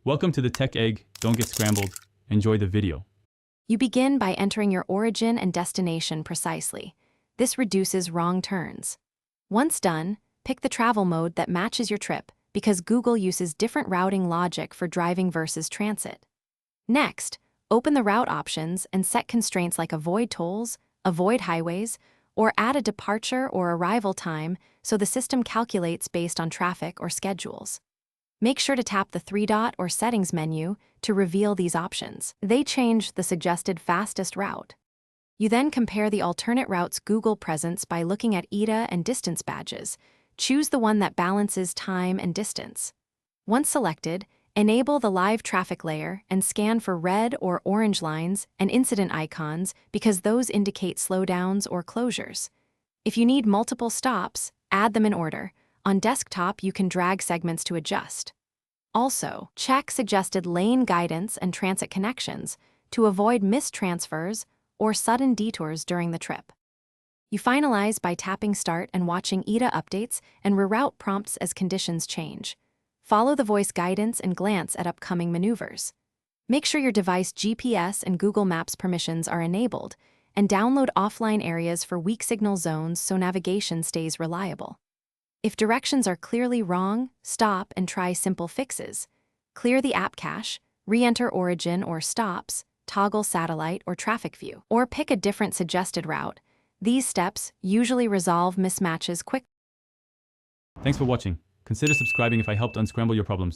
Welcome to the Tech Egg. Don't get scrambled. Enjoy the video. You begin by entering your origin and destination precisely. This reduces wrong turns. Once done, pick the travel mode that matches your trip because Google uses different routing logic for driving versus transit. Next, open the route options and set constraints like avoid tolls, avoid highways, or add a departure or arrival time so the system calculates based on traffic or schedules. Make sure to tap the three-dot or settings menu to reveal these options. They change the suggested fastest route. You then compare the alternate route's Google presence by looking at ETA and distance badges. Choose the one that balances time and distance. Once selected, enable the live traffic layer and scan for red or orange lines and incident icons because those indicate slowdowns or closures. If you need multiple stops, add them in order. On desktop, you can drag segments to adjust. Also, check suggested lane guidance and transit connections to avoid missed transfers or sudden detours during the trip. You finalize by tapping Start and watching ETA updates and reroute prompts as conditions change. Follow the voice guidance and glance at upcoming maneuvers. Make sure your device GPS and Google Maps permissions are enabled, and download offline areas for weak signal zones so navigation stays reliable. If directions are clearly wrong, stop and try simple fixes. Clear the app cache, re-enter origin or stops, toggle satellite or traffic view, or pick a different suggested route. These steps usually resolve mismatches quickly. Thanks for watching. Consider subscribing if I helped unscramble your problems.